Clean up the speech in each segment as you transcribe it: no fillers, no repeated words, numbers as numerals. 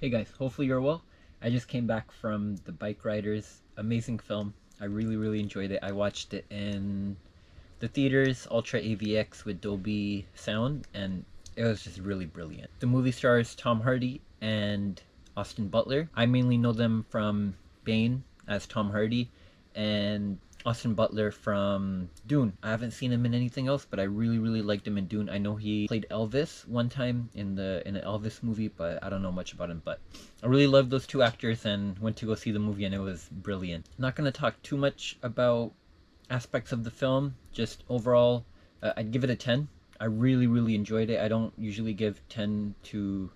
Hey guys, hopefully you're well. I just came back from the Bikeriders. Amazing film. I really enjoyed it. I watched it in the theaters, Ultra AVX with Dolby sound, and it was just really brilliant. The movie stars Tom Hardy and Austin Butler. I mainly know them from Bane as Tom Hardy and Austin Butler from Dune. I haven't seen him in anything else, but I really liked him in Dune. I know he played Elvis one time in an Elvis movie, but I don't know much about him. But I really loved those two actors and went to go see the movie, and it was brilliant. Not gonna talk too much about aspects of the film. Just overall, I'd give it a 10. I really enjoyed it. I don't usually give 10 to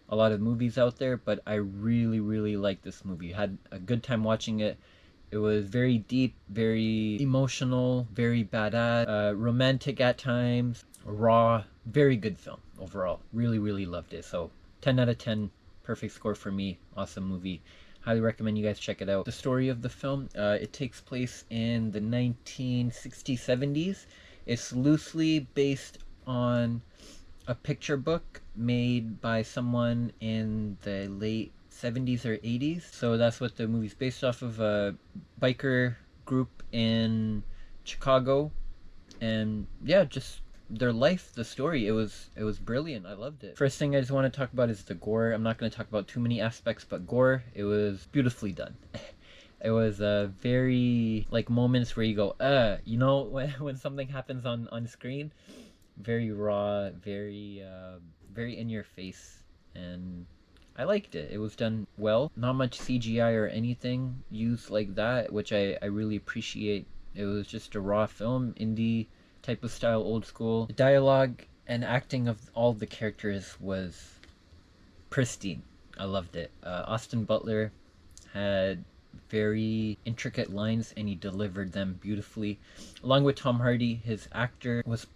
a lot of movies out there, but I really liked this movie. Had a good time watching it. It was very deep, very emotional, very badass, romantic at times, raw, very good film overall. Really loved it. So 10 out of 10, perfect score for me. Awesome movie. Highly recommend you guys check it out. The story of the film, it takes place in the 1960s, 70s. It's loosely based on a picture book made by someone in the late 70s or 80s. So that's what the movie's based off of, a biker group in Chicago. And yeah, just their life, the story, it was brilliant. I loved it. First thing I just want to talk about is the gore. I'm not going to talk about too many aspects, but gore, it was beautifully done. It was very like moments where you go, when something happens on screen, very raw, very in your face, and I liked it. It was done well. Not much CGI or anything used like that, which I really appreciate. It was just a raw film, indie type of style, old school. The dialogue and acting of all the characters was pristine. I loved it. Austin Butler had very intricate lines and he delivered them beautifully. Along with Tom Hardy, his actor was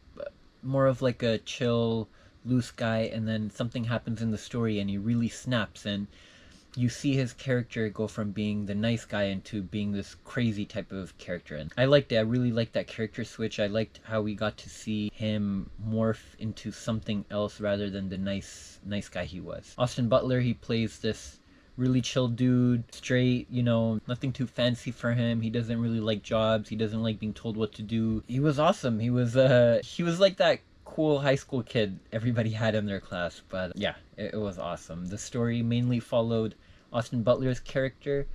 more of like a chill, loose guy, and then something happens in the story and he really snaps, and you see his character go from being the nice guy into being this crazy type of character. And I liked it. I really liked that character switch. I liked how we got to see him morph into something else rather than the nice guy he was. Austin Butler, he plays this really chill dude, straight, nothing too fancy for him. He doesn't really like jobs. He doesn't like being told what to do. He was awesome. He was like that cool high school kid everybody had in their class. But yeah, it was awesome. The story mainly followed Austin Butler's character,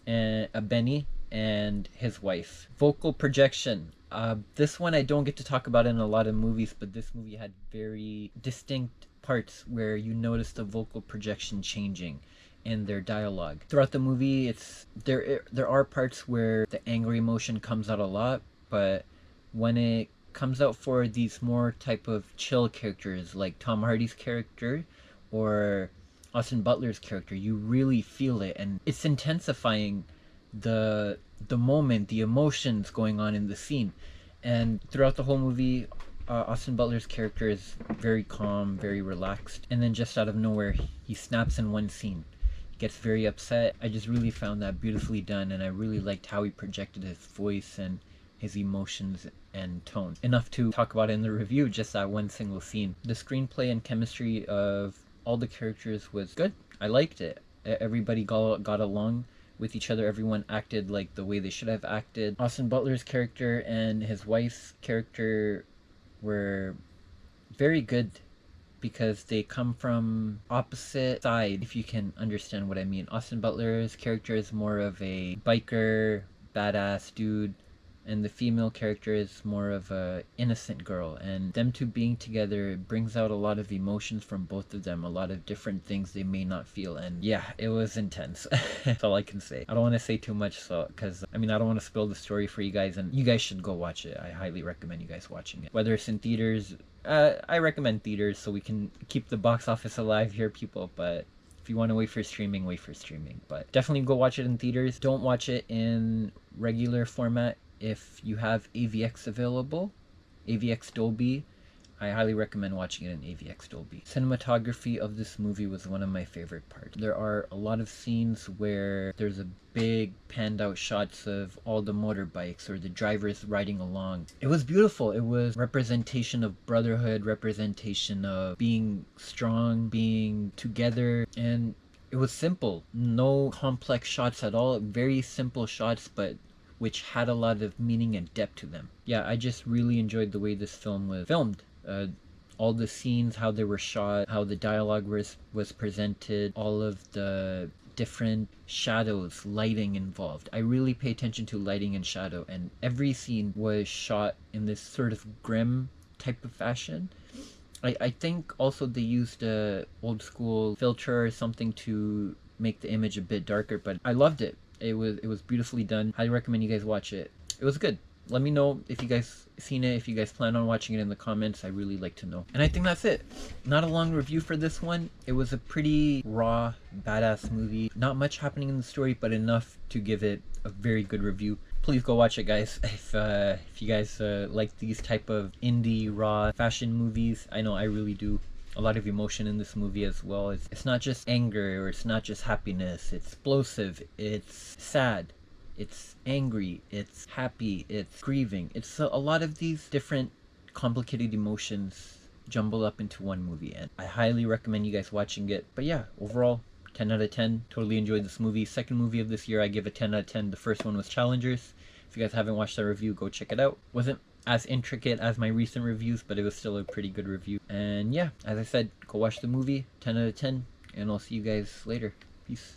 and Benny, and his wife. Vocal projection. This one I don't get to talk about in a lot of movies, but this movie had very distinct parts where you notice the vocal projection changing in their dialogue. Throughout the movie, there are parts where the angry emotion comes out a lot, but when it comes out for these more type of chill characters like Tom Hardy's character or Austin Butler's character, you really feel it, and it's intensifying the moment, the emotions going on in the scene. And throughout the whole movie, Austin Butler's character is very calm, very relaxed, and then just out of nowhere he snaps in one scene. He gets very upset. I just really found that beautifully done, and I really liked how he projected his voice and his emotions and tone. Enough to talk about in the review, just that one single scene. The screenplay and chemistry of all the characters was good. I liked it. Everybody got along with each other. Everyone acted like the way they should have acted. Austin Butler's character and his wife's character were very good because they come from opposite side, if you can understand what I mean. Austin Butler's character is more of a biker, badass dude, and the female character is more of a innocent girl, and them two being together brings out a lot of emotions from both of them, a lot of different things they may not feel. And yeah, it was intense. That's all I can say. I don't want to say too much, because I don't want to spoil the story for you guys, and you guys should go watch it. I highly recommend you guys watching it, whether it's in theaters. I recommend theaters so we can keep the box office alive here, people, but if you want to wait for streaming, wait for streaming. But definitely go watch it in theaters. Don't watch it in regular format. If you have AVX available, AVX Dolby, I highly recommend watching it in AVX Dolby. Cinematography of this movie was one of my favorite parts. There are a lot of scenes where there's a big panned out shots of all the motorbikes or the drivers riding along. It was beautiful. It was representation of brotherhood, representation of being strong, being together, and It was simple, no complex shots at all, very simple shots, but which had a lot of meaning and depth to them. Yeah, I just really enjoyed the way this film was filmed. All the scenes, how they were shot, how the dialogue was presented, all of the different shadows, lighting involved. I really pay attention to lighting and shadow, and every scene was shot in this sort of grim type of fashion. I think also they used a old school filter or something to make the image a bit darker, but I loved it. It was beautifully done. Highly recommend you guys watch it. It was good. Let me know if you guys seen it, if you guys plan on watching it in the comments. I really like to know. And I think that's it. Not a long review for this one. It was a pretty raw, badass movie. Not much happening in the story, but enough to give it a very good review. Please go watch it, guys. If you guys like these type of indie raw fashion movies, I know I really do. A lot of emotion in this movie as well. It's not just anger, or it's not just happiness. It's explosive. It's sad. It's angry. It's happy. It's grieving. It's a lot of these different complicated emotions jumbled up into one movie, and I highly recommend you guys watching it. But yeah, overall, 10 out of 10. Totally enjoyed this movie. Second movie of this year, I give a 10 out of 10. The first one was Challengers. If you guys haven't watched that review, go check it out. Wasn't as intricate as my recent reviews, but it was still a pretty good review. And yeah, as I said, go watch the movie. 10 out of 10. And I'll see you guys later. Peace.